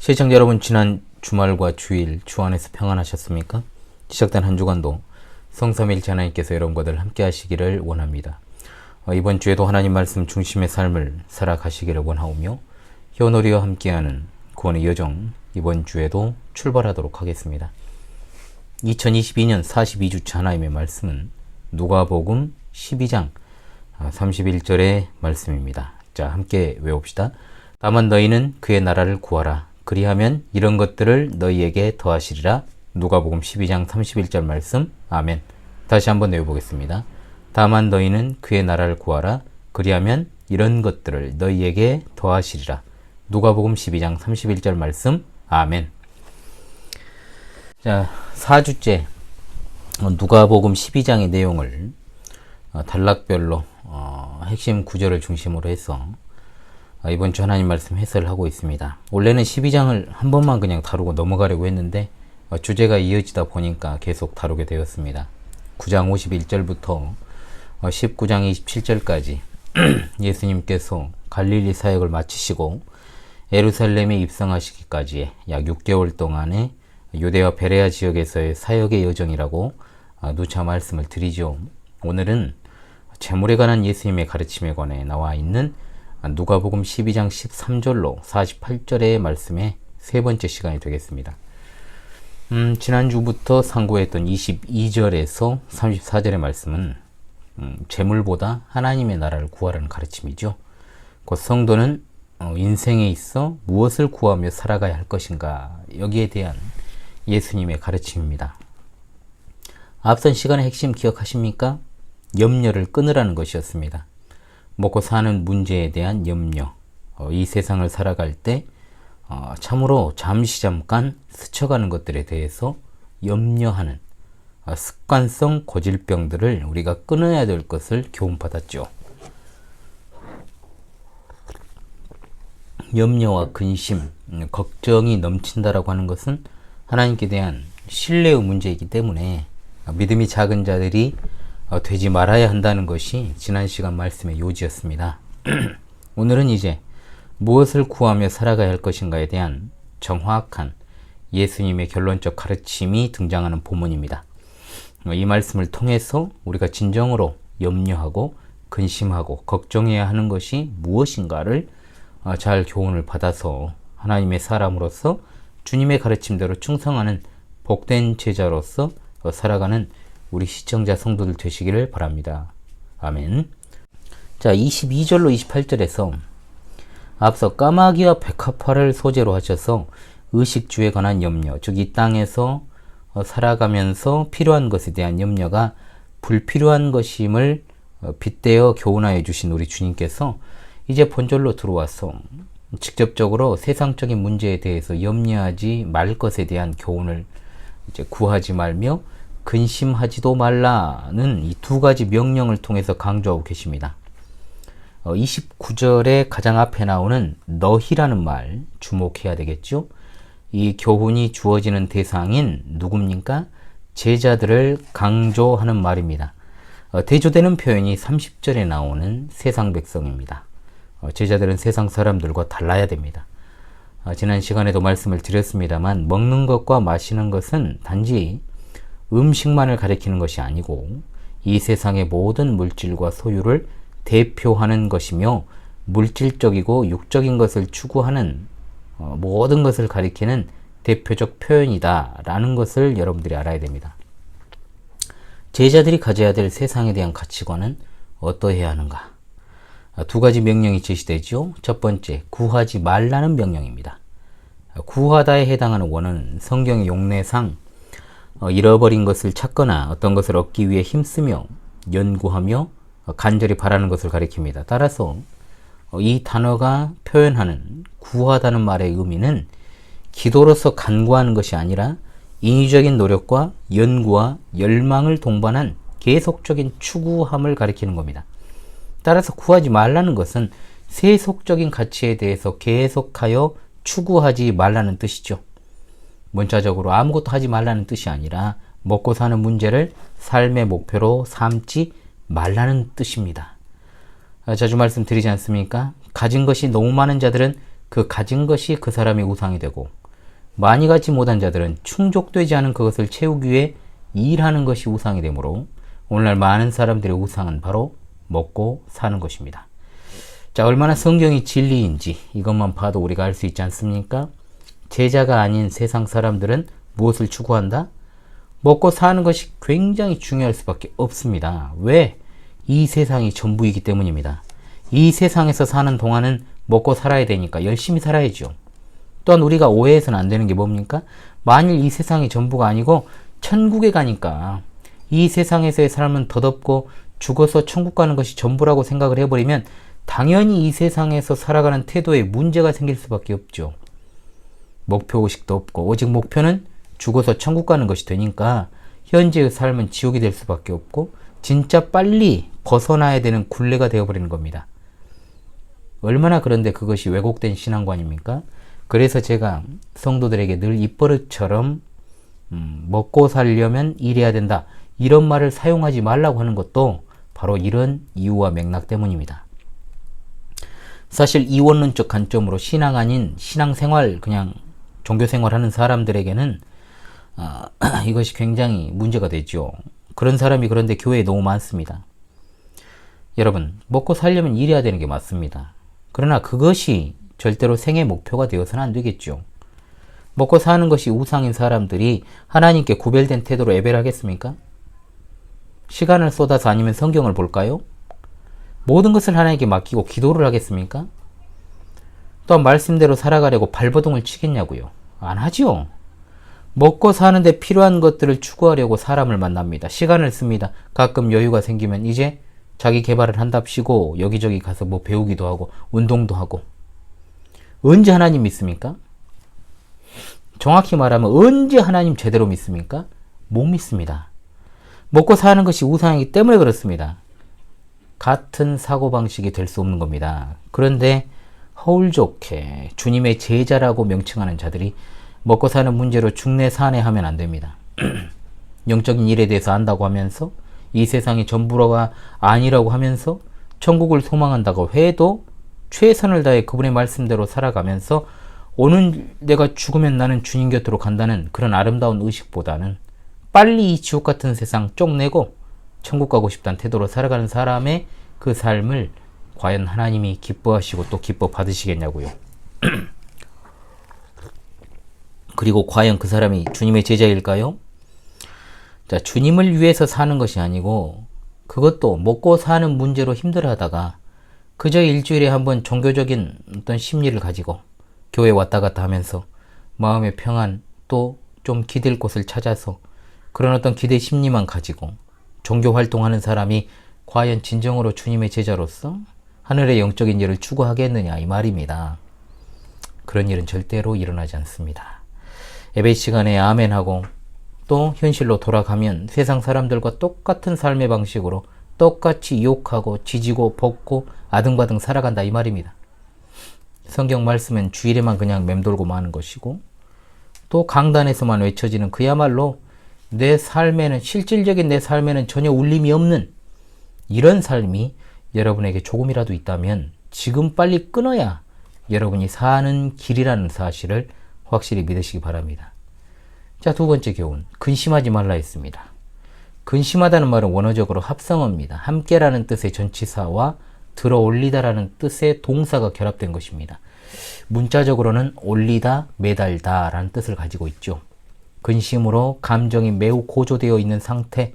시청자 여러분, 지난 주말과 주일 주 안에서 평안하셨습니까? 시작된 한 주간도 성삼일체 하나님께서 여러분과들 함께 하시기를 원합니다. 이번 주에도 하나님 말씀 중심의 삶을 살아가시기를 원하오며 효노리와 함께하는 구원의 여정, 이번 주에도 출발하도록 하겠습니다. 2022년 42주차 하나님의 말씀은 누가복음 12장 31절의 말씀입니다. 자, 함께 외웁시다. 다만 너희는 그의 나라를 구하라. 그리하면 이런 것들을 너희에게 더하시리라. 누가복음 12장 31절 말씀. 아멘. 다시 한번 외워보겠습니다. 다만 너희는 그의 나라를 구하라. 그리하면 이런 것들을 너희에게 더하시리라. 누가복음 12장 31절 말씀. 아멘. 자, 4주째 누가복음 12장의 내용을 단락별로 핵심 구절을 중심으로 해서 이번 주 하나님 말씀 해설을 하고 있습니다. 원래는 12장을 한 번만 그냥 다루고 넘어가려고 했는데 주제가 이어지다 보니까 계속 다루게 되었습니다. 9장 51절부터 19장 27절까지 예수님께서 갈릴리 사역을 마치시고 예루살렘에 입성하시기까지의 약 6개월 동안의 유대와 베레아 지역에서의 사역의 여정이라고 누차 말씀을 드리죠. 오늘은 재물에 관한 예수님의 가르침에 관해 나와 있는 누가복음 12장 13절로 48절의 말씀의 세 번째 시간이 되겠습니다. 지난주부터 상고했던 22절에서 34절의 말씀은 재물보다 하나님의 나라를 구하라는 가르침이죠. 곧 성도는 인생에 있어 무엇을 구하며 살아가야 할 것인가, 여기에 대한 예수님의 가르침입니다. 앞선 시간의 핵심 기억하십니까? 염려를 끊으라는 것이었습니다. 먹고 사는 문제에 대한 염려, 이 세상을 살아갈 때 참으로 잠깐 스쳐가는 것들에 대해서 염려하는 습관성 고질병들을 우리가 끊어야 될 것을 교훈받았죠. 염려와 근심, 걱정이 넘친다라고 하는 것은 하나님께 대한 신뢰의 문제이기 때문에 믿음이 작은 자들이 되지 말아야 한다는 것이 지난 시간 말씀의 요지였습니다. 오늘은 이제 무엇을 구하며 살아가야 할 것인가에 대한 정확한 예수님의 결론적 가르침이 등장하는 본문입니다. 이 말씀을 통해서 우리가 진정으로 염려하고 근심하고 걱정해야 하는 것이 무엇인가를 잘 교훈을 받아서 하나님의 사람으로서 주님의 가르침대로 충성하는 복된 제자로서 살아가는 우리 시청자 성도들 되시기를 바랍니다. 아멘. 자, 22절로 28절에서 앞서 까마귀와 백합화를 소재로 하셔서 의식주에 관한 염려, 즉 이 땅에서 살아가면서 필요한 것에 대한 염려가 불필요한 것임을 빗대어 교훈하여 주신 우리 주님께서 이제 본절로 들어와서 직접적으로 세상적인 문제에 대해서 염려하지 말 것에 대한 교훈을 이제 구하지 말며 근심하지도 말라는 이 두 가지 명령을 통해서 강조하고 계십니다. 29절의 가장 앞에 나오는 너희라는 말 주목해야 되겠죠. 이 교훈이 주어지는 대상인 누굽니까? 제자들을 강조하는 말입니다. 대조되는 표현이 30절에 나오는 세상 백성입니다. 제자들은 세상 사람들과 달라야 됩니다. 지난 시간에도 말씀을 드렸습니다만 먹는 것과 마시는 것은 단지 음식만을 가리키는 것이 아니고 이 세상의 모든 물질과 소유를 대표하는 것이며 물질적이고 육적인 것을 추구하는 모든 것을 가리키는 대표적 표현이다 라는 것을 여러분들이 알아야 됩니다. 제자들이 가져야 될 세상에 대한 가치관은 어떠해야 하는가? 두 가지 명령이 제시되죠. 첫 번째, 구하지 말라는 명령입니다. 구하다에 해당하는 원어는 성경의 용례상 잃어버린 것을 찾거나 어떤 것을 얻기 위해 힘쓰며 연구하며 간절히 바라는 것을 가리킵니다. 따라서 이 단어가 표현하는 구하다는 말의 의미는 기도로서 간구하는 것이 아니라 인위적인 노력과 연구와 열망을 동반한 계속적인 추구함을 가리키는 겁니다. 따라서 구하지 말라는 것은 세속적인 가치에 대해서 계속하여 추구하지 말라는 뜻이죠. 문자적으로 아무것도 하지 말라는 뜻이 아니라 먹고 사는 문제를 삶의 목표로 삼지 말라는 뜻입니다. 자주 말씀드리지 않습니까? 가진 것이 너무 많은 자들은 그 가진 것이 그 사람의 우상이 되고, 많이 갖지 못한 자들은 충족되지 않은 그것을 채우기 위해 일하는 것이 우상이 되므로 오늘날 많은 사람들의 우상은 바로 먹고 사는 것입니다. 자, 얼마나 성경이 진리인지 이것만 봐도 우리가 알 수 있지 않습니까? 제자가 아닌 세상 사람들은 무엇을 추구한다? 먹고 사는 것이 굉장히 중요할 수밖에 없습니다. 왜? 이 세상이 전부이기 때문입니다. 이 세상에서 사는 동안은 먹고 살아야 되니까 열심히 살아야죠. 또한 우리가 오해해서는 안 되는 게 뭡니까? 만일 이 세상이 전부가 아니고 천국에 가니까 이 세상에서의 삶은 덧없고 죽어서 천국 가는 것이 전부라고 생각을 해버리면 당연히 이 세상에서 살아가는 태도에 문제가 생길 수밖에 없죠. 목표의식도 없고 오직 목표는 죽어서 천국 가는 것이 되니까 현재의 삶은 지옥이 될 수밖에 없고 진짜 빨리 벗어나야 되는 굴레가 되어버리는 겁니다. 얼마나 그런데 그것이 왜곡된 신앙관입니까? 그래서 제가 성도들에게 늘 입버릇처럼 먹고 살려면 일해야 된다, 이런 말을 사용하지 말라고 하는 것도 바로 이런 이유와 맥락 때문입니다. 사실 이원론적 관점으로 신앙 아닌 신앙생활, 그냥 종교생활 하는 사람들에게는 이것이 굉장히 문제가 되죠. 그런 사람이 그런데 교회에 너무 많습니다. 여러분, 먹고 살려면 일해야 되는 게 맞습니다. 그러나 그것이 절대로 생애 목표가 되어서는 안 되겠죠. 먹고 사는 것이 우상인 사람들이 하나님께 구별된 태도로 예배를 하겠습니까? 시간을 쏟아서 아니면 성경을 볼까요? 모든 것을 하나님께 맡기고 기도를 하겠습니까? 또한 말씀대로 살아가려고 발버둥을 치겠냐고요? 안 하죠. 먹고 사는데 필요한 것들을 추구하려고 사람을 만납니다. 시간을 씁니다. 가끔 여유가 생기면 이제 자기 개발을 한답시고 여기저기 가서 뭐 배우기도 하고 운동도 하고. 언제 하나님 믿습니까? 정확히 말하면 언제 하나님 제대로 믿습니까? 못 믿습니다. 먹고 사는 것이 우상이기 때문에 그렇습니다. 같은 사고방식이 될 수 없는 겁니다. 그런데 허울 좋게 주님의 제자라고 명칭하는 자들이 먹고 사는 문제로 중내산해하면 안 됩니다. 영적인 일에 대해서 안다고 하면서 이 세상이 전부가 아니라고 하면서 천국을 소망한다고 해도 최선을 다해 그분의 말씀대로 살아가면서 오늘 내가 죽으면 나는 주님 곁으로 간다는 그런 아름다운 의식보다는 빨리 이 지옥 같은 세상 쪽내고 천국 가고 싶다는 태도로 살아가는 사람의 그 삶을 과연 하나님이 기뻐하시고 또 기뻐 받으시겠냐고요. 그리고 과연 그 사람이 주님의 제자일까요? 자, 주님을 위해서 사는 것이 아니고 그것도 먹고 사는 문제로 힘들어하다가 그저 일주일에 한번 종교적인 어떤 심리를 가지고 교회 왔다 갔다 하면서 마음의 평안, 또 좀 기댈 곳을 찾아서 그런 어떤 기대 심리만 가지고 종교 활동하는 사람이 과연 진정으로 주님의 제자로서 하늘의 영적인 일을 추구하겠느냐, 이 말입니다. 그런 일은 절대로 일어나지 않습니다. 예배 시간에 아멘하고 또 현실로 돌아가면 세상 사람들과 똑같은 삶의 방식으로 똑같이 욕하고 지지고 볶고 아등바등 살아간다, 이 말입니다. 성경 말씀은 주일에만 그냥 맴돌고 마는 것이고 또 강단에서만 외쳐지는 그야말로 내 삶에는, 실질적인 내 삶에는 전혀 울림이 없는 이런 삶이 여러분에게 조금이라도 있다면 지금 빨리 끊어야 여러분이 사는 길이라는 사실을 확실히 믿으시기 바랍니다. 자, 두 번째 교훈, 근심하지 말라 했습니다. 근심하다는 말은 원어적으로 합성어입니다. 함께라는 뜻의 전치사와 들어올리다라는 뜻의 동사가 결합된 것입니다. 문자적으로는 올리다, 매달다 라는 뜻을 가지고 있죠. 근심으로 감정이 매우 고조되어 있는 상태,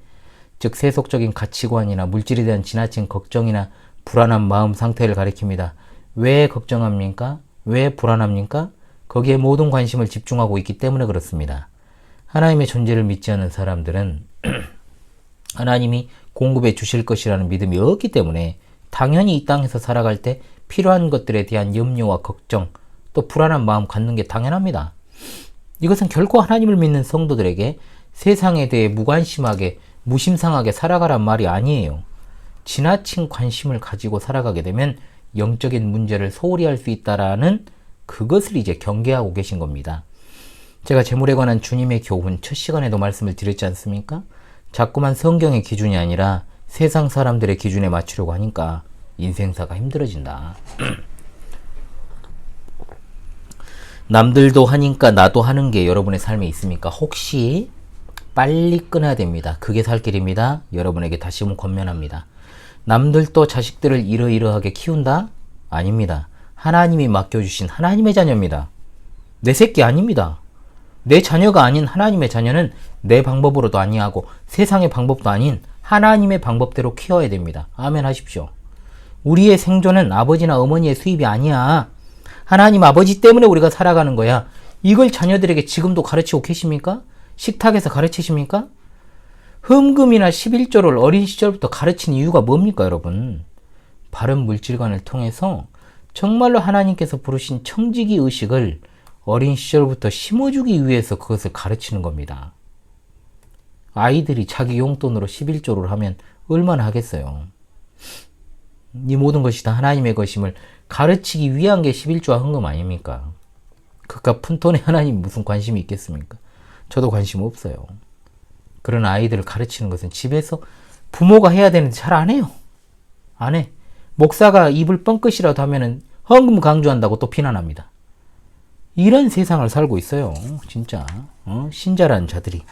즉 세속적인 가치관이나 물질에 대한 지나친 걱정이나 불안한 마음 상태를 가리킵니다. 왜 걱정합니까? 왜 불안합니까? 거기에 모든 관심을 집중하고 있기 때문에 그렇습니다. 하나님의 존재를 믿지 않는 사람들은 하나님이 공급해 주실 것이라는 믿음이 없기 때문에 당연히 이 땅에서 살아갈 때 필요한 것들에 대한 염려와 걱정, 또 불안한 마음 갖는 게 당연합니다. 이것은 결코 하나님을 믿는 성도들에게 세상에 대해 무관심하게, 무심상하게 살아가란 말이 아니에요. 지나친 관심을 가지고 살아가게 되면 영적인 문제를 소홀히 할 수 있다라는 그것을 이제 경계하고 계신 겁니다. 제가 재물에 관한 주님의 교훈 첫 시간에도 말씀을 드렸지 않습니까? 자꾸만 성경의 기준이 아니라 세상 사람들의 기준에 맞추려고 하니까 인생사가 힘들어진다. 남들도 하니까 나도 하는 게 여러분의 삶에 있습니까? 혹시 빨리 끊어야 됩니다. 그게 살 길입니다. 여러분에게 다시 한번 권면합니다. 남들도 자식들을 이러이러하게 키운다? 아닙니다. 하나님이 맡겨주신 하나님의 자녀입니다. 내 새끼 아닙니다. 내 자녀가 아닌 하나님의 자녀는 내 방법으로도 아니하고 세상의 방법도 아닌 하나님의 방법대로 키워야 됩니다. 아멘 하십시오. 우리의 생존은 아버지나 어머니의 수입이 아니야. 하나님 아버지 때문에 우리가 살아가는 거야. 이걸 자녀들에게 지금도 가르치고 계십니까? 식탁에서 가르치십니까? 흠금이나 11조를 어린 시절부터 가르친 이유가 뭡니까, 여러분? 바른 물질관을 통해서 정말로 하나님께서 부르신 청지기 의식을 어린 시절부터 심어주기 위해서 그것을 가르치는 겁니다. 아이들이 자기 용돈으로 11조를 하면 얼마나 하겠어요? 이 모든 것이 다 하나님의 것임을 가르치기 위한 게 11조와 헌금 아닙니까? 그깟 푼돈에 하나님 무슨 관심이 있겠습니까? 저도 관심 없어요. 그런 아이들을 가르치는 것은 집에서 부모가 해야 되는데 잘 안 해요. 안 해. 목사가 입을 뻥끗이라도 하면은 헌금 강조한다고 또 비난합니다. 이런 세상을 살고 있어요. 진짜. 신자라는 자들이.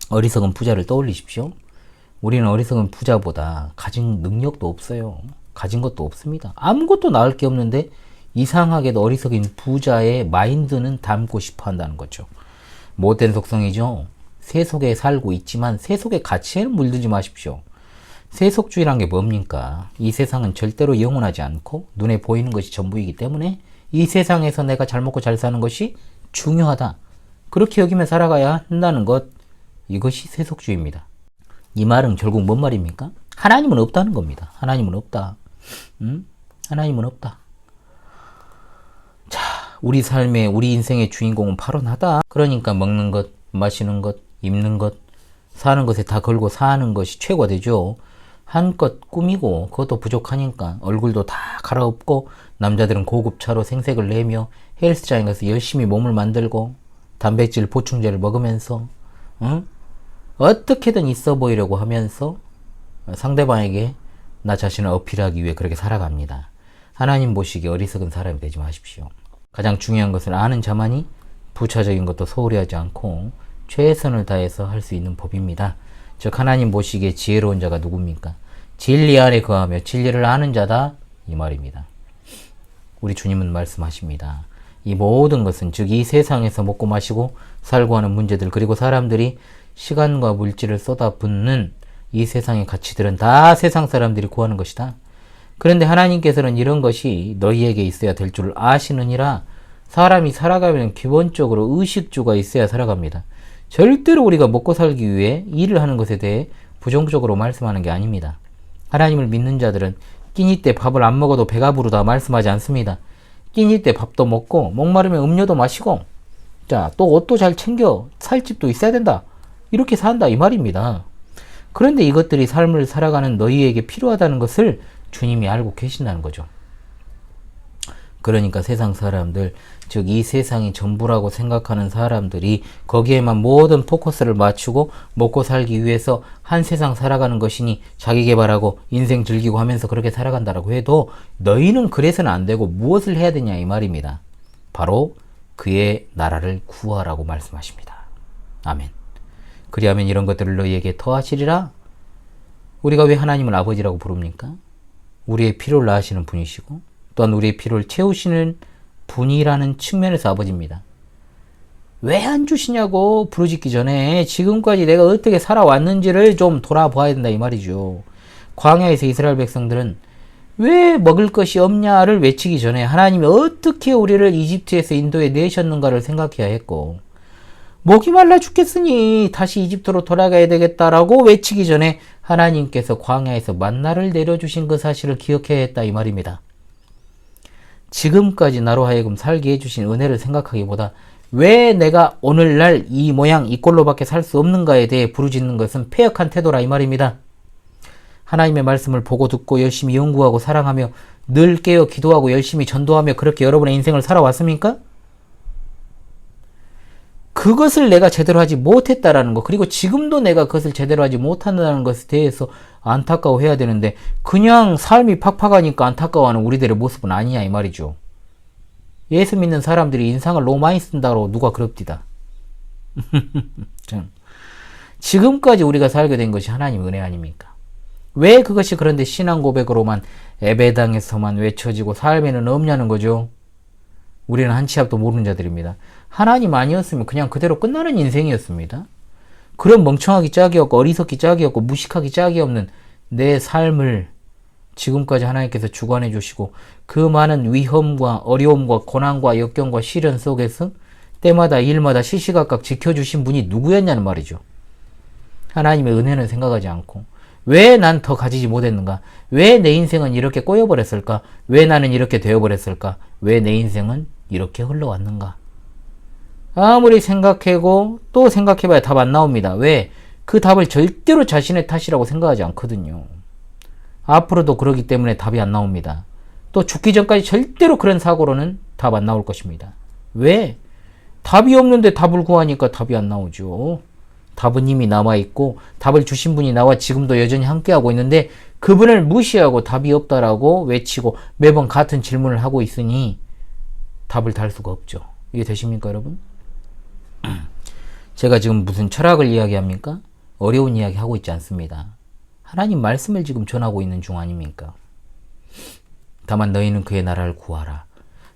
어리석은 부자를 떠올리십시오. 우리는 어리석은 부자보다 가진 능력도 없어요. 가진 것도 없습니다. 아무것도 나을 게 없는데 이상하게도 어리석인 부자의 마인드는 닮고 싶어 한다는 거죠. 못된 속성이죠. 세속에 살고 있지만 세속의 가치에는 물들지 마십시오. 세속주의란 게 뭡니까? 이 세상은 절대로 영원하지 않고 눈에 보이는 것이 전부이기 때문에 이 세상에서 내가 잘 먹고 잘 사는 것이 중요하다. 그렇게 여기며 살아가야 한다는 것, 이것이 세속주의입니다. 이 말은 결국 뭔 말입니까? 하나님은 없다는 겁니다. 하나님은 없다. 하나님은 없다. 자, 우리 삶의, 우리 인생의 주인공은 바로 나다. 그러니까 먹는 것, 마시는 것, 입는 것, 사는 것에 다 걸고 사는 것이 최고가 되죠. 한껏 꾸미고 그것도 부족하니까 얼굴도 다 갈아엎고 남자들은 고급차로 생색을 내며 헬스장에 가서 열심히 몸을 만들고 단백질 보충제를 먹으면서 어떻게든 있어 보이려고 하면서 상대방에게 나 자신을 어필하기 위해 그렇게 살아갑니다. 하나님 보시기에 어리석은 사람이 되지 마십시오. 가장 중요한 것을 아는 자만이 부차적인 것도 소홀히 하지 않고 최선을 다해서 할 수 있는 법입니다. 즉 하나님 보시기에 지혜로운 자가 누굽니까? 진리 안에 거하며 진리를 아는 자다, 이 말입니다. 우리 주님은 말씀하십니다. 이 모든 것은 즉 이 세상에서 먹고 마시고 살고 하는 문제들, 그리고 사람들이 시간과 물질을 쏟아붓는 이 세상의 가치들은 다 세상 사람들이 구하는 것이다. 그런데 하나님께서는 이런 것이 너희에게 있어야 될 줄 아시느니라. 사람이 살아가면 기본적으로 의식주가 있어야 살아갑니다. 절대로 우리가 먹고 살기 위해 일을 하는 것에 대해 부정적으로 말씀하는 게 아닙니다. 하나님을 믿는 자들은 끼니 때 밥을 안 먹어도 배가 부르다 말씀하지 않습니다. 끼니 때 밥도 먹고 목마르면 음료도 마시고 자, 또 옷도 잘 챙겨 살 집도 있어야 된다. 이렇게 산다 이 말입니다. 그런데 이것들이 삶을 살아가는 너희에게 필요하다는 것을 주님이 알고 계신다는 거죠. 그러니까 세상 사람들, 즉 이 세상이 전부라고 생각하는 사람들이 거기에만 모든 포커스를 맞추고 먹고 살기 위해서 한 세상 살아가는 것이니 자기 개발하고 인생 즐기고 하면서 그렇게 살아간다라고 해도 너희는 그래서는 안 되고 무엇을 해야 되냐 이 말입니다. 바로 그의 나라를 구하라고 말씀하십니다. 아멘. 그리하면 이런 것들을 너희에게 더하시리라. 우리가 왜 하나님을 아버지라고 부릅니까? 우리의 필요를 아시는 분이시고 또한 우리의 필요를 채우시는 분이라는 측면에서 아버지입니다. 왜 안 주시냐고 부르짖기 전에 지금까지 내가 어떻게 살아왔는지를 좀 돌아봐야 된다 이 말이죠. 광야에서 이스라엘 백성들은 왜 먹을 것이 없냐를 외치기 전에 하나님이 어떻게 우리를 이집트에서 인도에 내셨는가를 생각해야 했고, 목이 말라 죽겠으니 다시 이집트로 돌아가야 되겠다라고 외치기 전에 하나님께서 광야에서 만나를 내려주신 그 사실을 기억해야 했다 이 말입니다. 지금까지 나로 하여금 살게 해주신 은혜를 생각하기보다 왜 내가 오늘날 이 모양 이 꼴로밖에 살 수 없는가에 대해 부르짖는 것은 패역한 태도라 이 말입니다. 하나님의 말씀을 보고 듣고 열심히 연구하고 사랑하며 늘 깨어 기도하고 열심히 전도하며 그렇게 여러분의 인생을 살아왔습니까? 그것을 내가 제대로 하지 못했다라는 것, 그리고 지금도 내가 그것을 제대로 하지 못한다는 것에 대해서 안타까워해야 되는데 그냥 삶이 팍팍하니까 안타까워하는 우리들의 모습은 아니냐 이 말이죠. 예수 믿는 사람들이 인상을 너무 많이 쓴다고 누가 그럽디다. 지금까지 우리가 살게 된 것이 하나님 은혜 아닙니까? 왜 그것이 그런데 신앙 고백으로만 예배당에서만 외쳐지고 삶에는 없냐는 거죠. 우리는 한 치 앞도 모르는 자들입니다. 하나님 아니었으면 그냥 그대로 끝나는 인생이었습니다. 그런 멍청하기 짝이 없고 어리석기 짝이 없고 무식하기 짝이 없는 내 삶을 지금까지 하나님께서 주관해 주시고 그 많은 위험과 어려움과 고난과 역경과 시련 속에서 때마다 일마다 시시각각 지켜주신 분이 누구였냐는 말이죠. 하나님의 은혜는 생각하지 않고 왜 난 더 가지지 못했는가? 왜 내 인생은 이렇게 꼬여버렸을까? 왜 나는 이렇게 되어버렸을까? 왜 내 인생은 이렇게 흘러왔는가? 아무리 생각하고 또 생각해봐야 답 안 나옵니다. 왜? 그 답을 절대로 자신의 탓이라고 생각하지 않거든요. 앞으로도 그러기 때문에 답이 안 나옵니다. 또 죽기 전까지 절대로 그런 사고로는 답 안 나올 것입니다. 왜? 답이 없는데 답을 구하니까 답이 안 나오죠. 답은 이미 남아있고 답을 주신 분이 나와 지금도 여전히 함께하고 있는데 그분을 무시하고 답이 없다라고 외치고 매번 같은 질문을 하고 있으니 답을 달 수가 없죠. 이게 되십니까, 여러분? 제가 지금 무슨 철학을 이야기합니까? 어려운 이야기 하고 있지 않습니다. 하나님 말씀을 지금 전하고 있는 중 아닙니까? 다만 너희는 그의 나라를 구하라.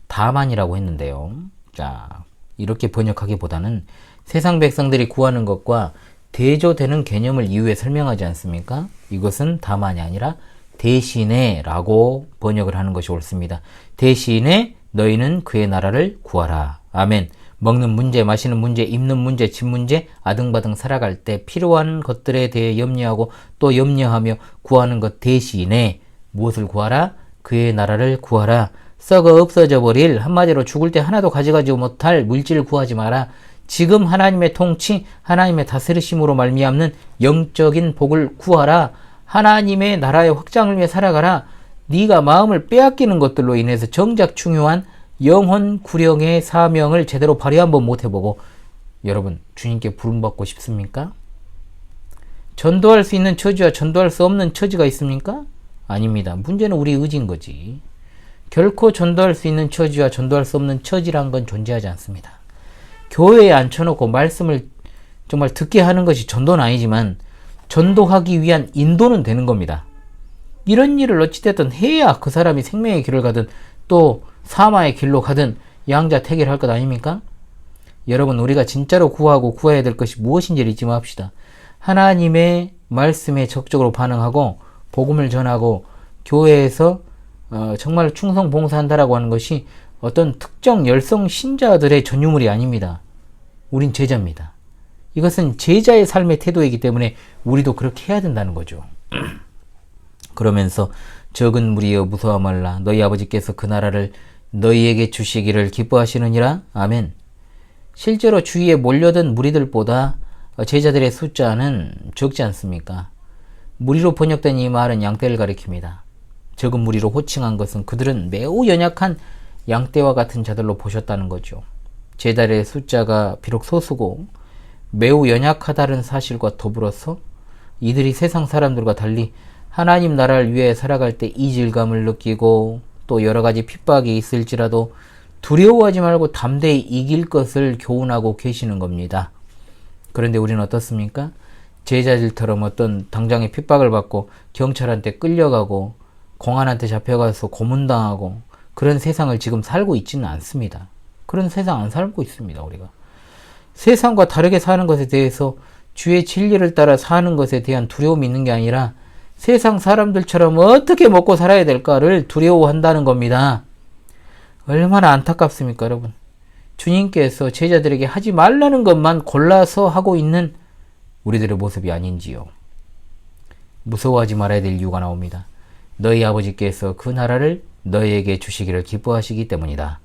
다만이라고 했는데요. 자, 이렇게 번역하기보다는 세상 백성들이 구하는 것과 대조되는 개념을 이후에 설명하지 않습니까? 이것은 다만이 아니라 대신에 라고 번역을 하는 것이 옳습니다. 대신에 너희는 그의 나라를 구하라. 아멘. 먹는 문제, 마시는 문제, 입는 문제, 집 문제, 아등바등 살아갈 때 필요한 것들에 대해 염려하고 또 염려하며 구하는 것 대신에 무엇을 구하라? 그의 나라를 구하라. 썩어 없어져 버릴, 한마디로 죽을 때 하나도 가져가지 못할 물질을 구하지 마라. 지금 하나님의 통치, 하나님의 다스리심으로 말미암는 영적인 복을 구하라. 하나님의 나라의 확장을 위해 살아가라. 네가 마음을 빼앗기는 것들로 인해서 정작 중요한 영혼 구령의 사명을 제대로 발휘 한번 못 해보고 여러분 주님께 부름받고 싶습니까? 전도할 수 있는 처지와 전도할 수 없는 처지가 있습니까? 아닙니다. 문제는 우리 의지인 거지. 결코 전도할 수 있는 처지와 전도할 수 없는 처지란 건 존재하지 않습니다. 교회에 앉혀놓고 말씀을 정말 듣게 하는 것이 전도는 아니지만 전도하기 위한 인도는 되는 겁니다. 이런 일을 어찌됐든 해야 그 사람이 생명의 길을 가든 또 사마의 길로 가든 양자택일을 할 것 아닙니까? 여러분 우리가 진짜로 구하고 구해야 될 것이 무엇인지를 잊지 맙시다. 하나님의 말씀에 적극적으로 반응하고 복음을 전하고 교회에서 정말 충성 봉사한다라고 하는 것이 어떤 특정 열성 신자들의 전유물이 아닙니다. 우린 제자입니다. 이것은 제자의 삶의 태도이기 때문에 우리도 그렇게 해야 된다는 거죠. 그러면서 적은 무리여 무서워 말라. 너희 아버지께서 그 나라를 너희에게 주시기를 기뻐하시느니라. 아멘. 실제로 주위에 몰려든 무리들보다 제자들의 숫자는 적지 않습니까? 무리로 번역된 이 말은 양떼를 가리킵니다. 적은 무리로 호칭한 것은 그들은 매우 연약한 양떼와 같은 자들로 보셨다는 거죠. 제자들의 숫자가 비록 소수고 매우 연약하다는 사실과 더불어서 이들이 세상 사람들과 달리 하나님 나라를 위해 살아갈 때 이질감을 느끼고 또 여러 가지 핍박이 있을지라도 두려워하지 말고 담대히 이길 것을 교훈하고 계시는 겁니다. 그런데 우리는 어떻습니까? 제자들처럼 어떤 당장의 핍박을 받고 경찰한테 끌려가고 공안한테 잡혀가서 고문당하고 그런 세상을 지금 살고 있지는 않습니다. 그런 세상 안 살고 있습니다. 우리가 세상과 다르게 사는 것에 대해서 주의 진리를 따라 사는 것에 대한 두려움이 있는 게 아니라 세상 사람들처럼 어떻게 먹고 살아야 될까를 두려워한다는 겁니다. 얼마나 안타깝습니까, 여러분? 주님께서 제자들에게 하지 말라는 것만 골라서 하고 있는 우리들의 모습이 아닌지요. 무서워하지 말아야 될 이유가 나옵니다. 너희 아버지께서 그 나라를 너희에게 주시기를 기뻐하시기 때문이다.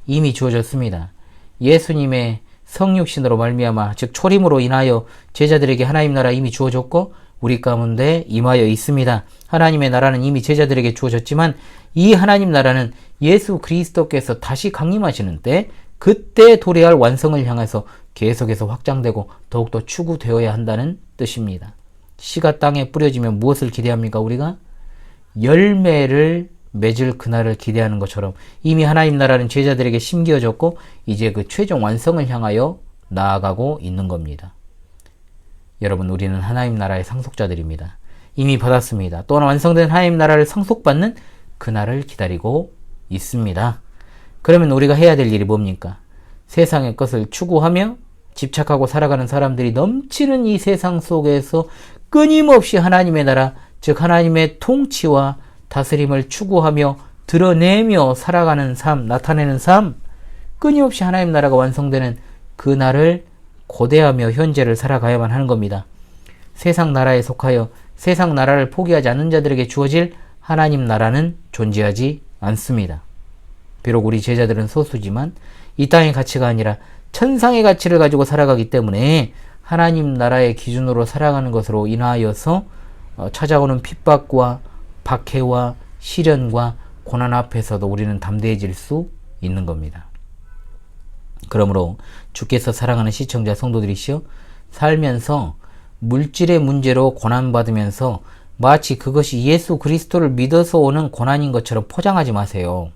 이미 주어졌습니다. 예수님의 성육신으로 말미암아 즉 초림으로 인하여 제자들에게 하나님 나라 이미 주어졌고 우리 가운데 임하여 있습니다. 하나님의 나라는 이미 제자들에게 주어졌지만 이 하나님 나라는 예수 그리스도께서 다시 강림하시는 때 그때 도래할 완성을 향해서 계속해서 확장되고 더욱더 추구되어야 한다는 뜻입니다. 씨가 땅에 뿌려지면 무엇을 기대합니까? 우리가 열매를 맺을 그날을 기대하는 것처럼 이미 하나님 나라는 제자들에게 심겨졌고 이제 그 최종 완성을 향하여 나아가고 있는 겁니다. 여러분, 우리는 하나님 나라의 상속자들입니다. 이미 받았습니다. 또한 완성된 하나님 나라를 상속받는 그날을 기다리고 있습니다. 그러면 우리가 해야 될 일이 뭡니까? 세상의 것을 추구하며 집착하고 살아가는 사람들이 넘치는 이 세상 속에서 끊임없이 하나님의 나라, 즉 하나님의 통치와 다스림을 추구하며 드러내며 살아가는 삶, 나타내는 삶, 끊임없이 하나님 나라가 완성되는 그 날을 고대하며 현재를 살아가야만 하는 겁니다. 세상 나라에 속하여 세상 나라를 포기하지 않는 자들에게 주어질 하나님 나라는 존재하지 않습니다. 비록 우리 제자들은 소수지만 이 땅의 가치가 아니라 천상의 가치를 가지고 살아가기 때문에 하나님 나라의 기준으로 살아가는 것으로 인하여서 찾아오는 핍박과 박해와 시련과 고난 앞에서도 우리는 담대해질 수 있는 겁니다. 그러므로 주께서 사랑하는 시청자 성도들이시여, 살면서 물질의 문제로 고난받으면서 마치 그것이 예수 그리스도를 믿어서 오는 고난인 것처럼 포장하지 마세요.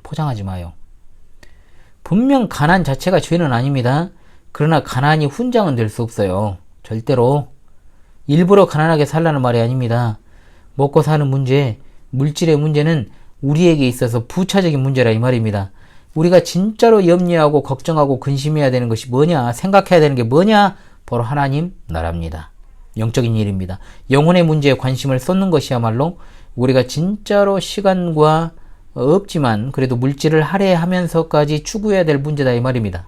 포장하지 마요. 분명 가난 자체가 죄는 아닙니다. 그러나 가난이 훈장은 될 수 없어요. 절대로. 일부러 가난하게 살라는 말이 아닙니다. 먹고 사는 문제, 물질의 문제는 우리에게 있어서 부차적인 문제라 이 말입니다. 우리가 진짜로 염려하고 걱정하고 근심해야 되는 것이 뭐냐, 생각해야 되는 게 뭐냐, 바로 하나님 나라입니다. 영적인 일입니다. 영혼의 문제에 관심을 쏟는 것이야말로 우리가 진짜로 시간과 없지만 그래도 물질을 할애하면서까지 추구해야 될 문제다 이 말입니다.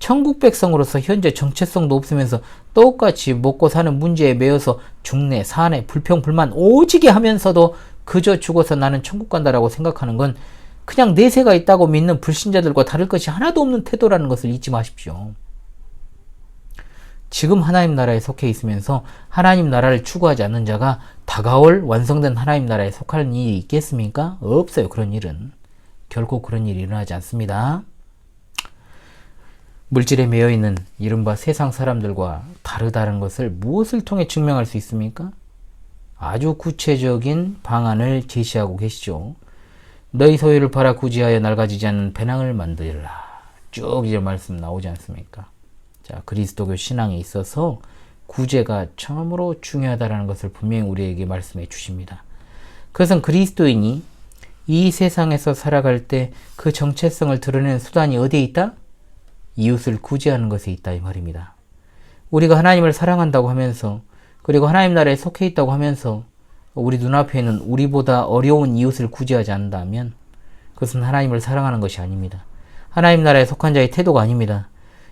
천국 백성으로서 현재 정체성도 없으면서 똑같이 먹고 사는 문제에 매여서 중내, 사내, 불평, 불만 오지게 하면서도 그저 죽어서 나는 천국 간다라고 생각하는 건 그냥 내세가 있다고 믿는 불신자들과 다를 것이 하나도 없는 태도라는 것을 잊지 마십시오. 지금 하나님 나라에 속해 있으면서 하나님 나라를 추구하지 않는 자가 다가올 완성된 하나님 나라에 속할 일이 있겠습니까? 없어요. 그런 일은. 결코 그런 일이 일어나지 않습니다. 물질에 매여있는 이른바 세상 사람들과 다르다는 것을 무엇을 통해 증명할 수 있습니까? 아주 구체적인 방안을 제시하고 계시죠. 너희 소유를 팔아 구제하여 낡아지지 않는 배낭을 만들라. 쭉 이제 말씀 나오지 않습니까? 자, 그리스도교 신앙에 있어서 구제가 참으로 중요하다는 것을 분명히 우리에게 말씀해 주십니다. 그것은 그리스도인이 이 세상에서 살아갈 때 그 정체성을 드러내는 수단이 어디에 있다? 이웃을 구제하는 것에 있다 이 말입니다. 우리가 하나님을 사랑한다고 하면서 그리고 하나님 나라에 속해 있다고 하면서 우리 눈앞에 있는 우리보다 어려운 이웃을 구제하지 않는다면 그것은 하나님을 사랑하는 것이 아닙니다. 하나님 나라에 속한 자의 태도가 아닙니다.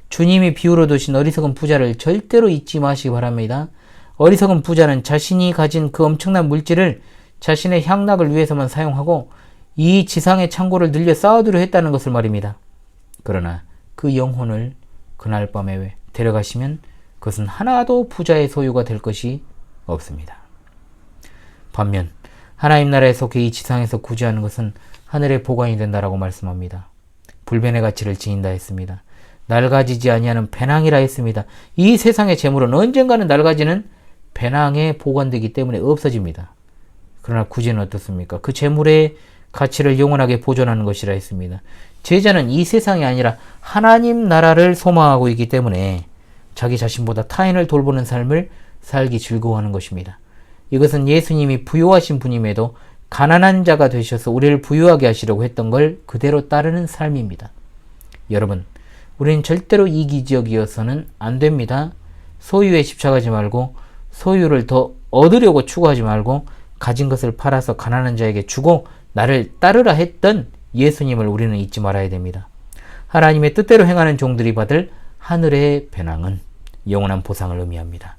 주님이 비유로 두신 어리석은 부자를 절대로 잊지 마시기 바랍니다. 어리석은 부자는 자신이 가진 그 엄청난 물질을 자신의 향락을 위해서만 사용하고 이 지상의 창고를 늘려 쌓아두려 했다는 것을 말입니다. 그러나 그 영혼을 그날 밤에 데려가시면 그것은 하나도 부자의 소유가 될 것이 없습니다. 반면 하나님 나라에 속해 이 지상에서 구제하는 것은 하늘의 보관이 된다라고 말씀합니다. 불변의 가치를 지닌다 했습니다. 낡아지지 아니하는 배낭이라 했습니다. 이 세상의 재물은 언젠가는 낡아지는 배낭에 보관되기 때문에 없어집니다. 그러나 구제는 어떻습니까? 그 재물의 가치를 영원하게 보존하는 것이라 했습니다. 제자는 이 세상이 아니라 하나님 나라를 소망하고 있기 때문에 자기 자신보다 타인을 돌보는 삶을 살기 즐거워하는 것입니다. 이것은 예수님이 부유하신 분임에도 가난한 자가 되셔서 우리를 부유하게 하시려고 했던 걸 그대로 따르는 삶입니다. 여러분, 우리는 절대로 이기적이어서는 안 됩니다. 소유에 집착하지 말고 소유를 더 얻으려고 추구하지 말고 가진 것을 팔아서 가난한 자에게 주고 나를 따르라 했던 예수님을 우리는 잊지 말아야 됩니다. 하나님의 뜻대로 행하는 종들이 받을 하늘의 배낭은 영원한 보상을 의미합니다.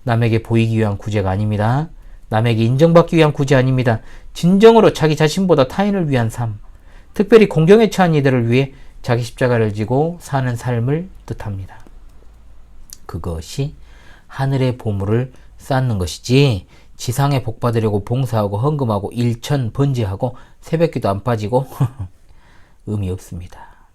남에게 보이기 위한 구제가 아닙니다. 남에게 인정받기 위한 구제 아닙니다. 진정으로 자기 자신보다 타인을 위한 삶, 특별히 공경에 처한 이들을 위해 자기 십자가를 지고 사는 삶을 뜻합니다. 그것이 하늘의 보물을 쌓는 것이지 지상에 복받으려고 봉사하고 헌금하고 일천 번제하고 새벽기도 안 빠지고 의미 없습니다.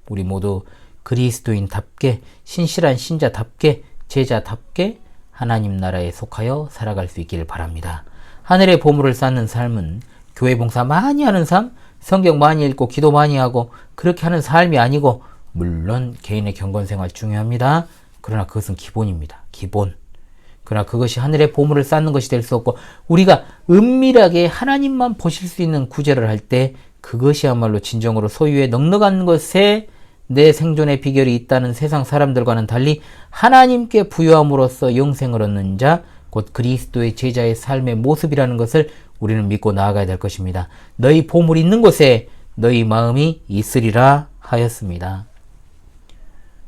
우리 모두 그리스도인답게 신실한 신자답게 제자답게 하나님 나라에 속하여 살아갈 수 있기를 바랍니다. 하늘의 보물을 쌓는 삶은 교회 봉사 많이 하는 삶, 성경 많이 읽고 기도 많이 하고 그렇게 하는 삶이 아니고, 물론 개인의 경건생활 중요합니다. 그러나 그것은 기본입니다. 기본. 그러나 그것이 하늘의 보물을 쌓는 것이 될 수 없고, 우리가 은밀하게 하나님만 보실 수 있는 구제를 할 때 그것이야말로 진정으로 소유의 넉넉한 것에 내 생존의 비결이 있다는 세상 사람들과는 달리 하나님께 부여함으로써 영생을 얻는 자, 곧 그리스도의 제자의 삶의 모습이라는 것을 우리는 믿고 나아가야 될 것입니다. 너희 보물이 있는 곳에 너희 마음이 있으리라 하였습니다.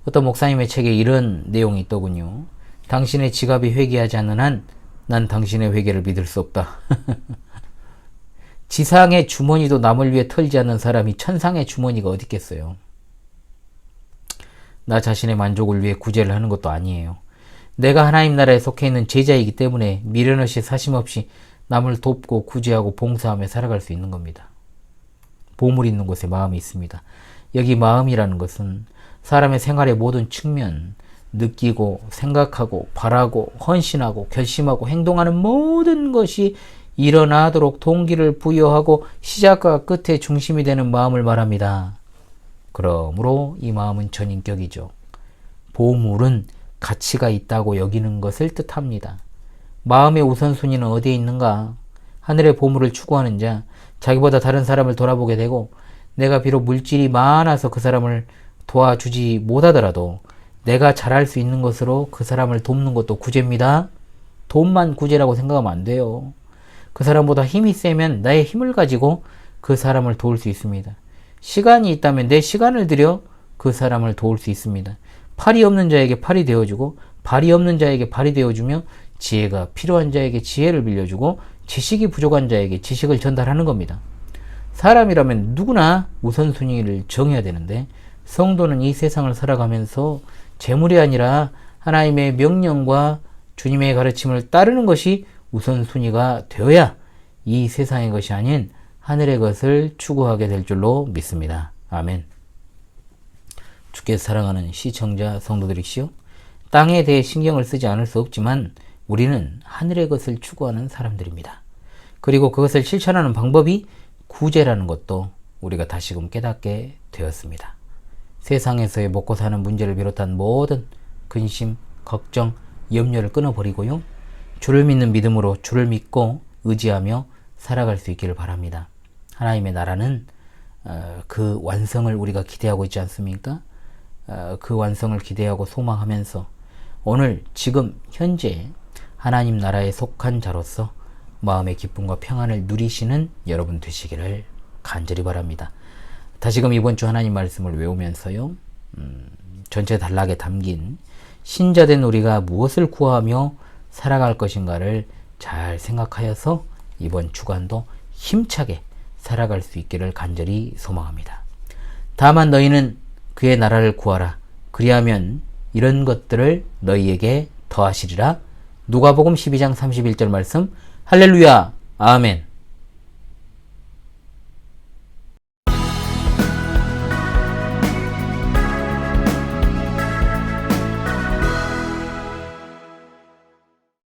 어떤 목사님의 책에 이런 내용이 있더군요. 당신의 지갑이 회개하지 않는 한 난 당신의 회개를 믿을 수 없다. 지상의 주머니도 남을 위해 털지 않는 사람이 천상의 주머니가 어디 있겠어요. 나 자신의 만족을 위해 구제를 하는 것도 아니에요. 내가 하나님 나라에 속해 있는 제자이기 때문에 미련 없이 사심 없이 남을 돕고 구제하고 봉사하며 살아갈 수 있는 겁니다. 보물이 있는 곳에 마음이 있습니다. 여기 마음이라는 것은 사람의 생활의 모든 측면, 느끼고 생각하고 바라고 헌신하고 결심하고 행동하는 모든 것이 일어나도록 동기를 부여하고 시작과 끝의 중심이 되는 마음을 말합니다. 그러므로 이 마음은 전인격이죠. 보물은 가치가 있다고 여기는 것을 뜻합니다. 마음의 우선순위는 어디에 있는가? 하늘의 보물을 추구하는 자, 자기보다 다른 사람을 돌아보게 되고, 내가 비록 물질이 많아서 그 사람을 도와주지 못하더라도 내가 잘할 수 있는 것으로 그 사람을 돕는 것도 구제입니다. 돈만 구제라고 생각하면 안 돼요. 그 사람보다 힘이 세면 나의 힘을 가지고 그 사람을 도울 수 있습니다. 시간이 있다면 내 시간을 들여 그 사람을 도울 수 있습니다. 팔이 없는 자에게 팔이 되어주고, 발이 없는 자에게 발이 되어주며, 지혜가 필요한 자에게 지혜를 빌려주고, 지식이 부족한 자에게 지식을 전달하는 겁니다. 사람이라면 누구나 우선순위를 정해야 되는데, 성도는 이 세상을 살아가면서 재물이 아니라 하나님의 명령과 주님의 가르침을 따르는 것이 우선순위가 되어야 이 세상의 것이 아닌 하늘의 것을 추구하게 될 줄로 믿습니다. 아멘. 주께서 사랑하는 시청자 성도들이시오, 땅에 대해 신경을 쓰지 않을 수 없지만 우리는 하늘의 것을 추구하는 사람들입니다. 그리고 그것을 실천하는 방법이 구제라는 것도 우리가 다시금 깨닫게 되었습니다. 세상에서의 먹고 사는 문제를 비롯한 모든 근심, 걱정, 염려를 끊어버리고요, 주를 믿는 믿음으로 주를 믿고 의지하며 살아갈 수 있기를 바랍니다. 하나님의 나라는 그 완성을 우리가 기대하고 있지 않습니까? 그 완성을 기대하고 소망하면서 오늘 지금 현재 하나님 나라에 속한 자로서 마음의 기쁨과 평안을 누리시는 여러분 되시기를 간절히 바랍니다. 다시금 이번 주 하나님 말씀을 외우면서요, 전체 단락에 담긴 신자된 우리가 무엇을 구하며 살아갈 것인가를 잘 생각하여서 이번 주간도 힘차게 살아갈 수 있기를 간절히 소망합니다. 다만 너희는 그의 나라를 구하라. 그리하면 이런 것들을 너희에게 더하시리라. 누가복음 12장 31절 말씀. 할렐루야. 아멘.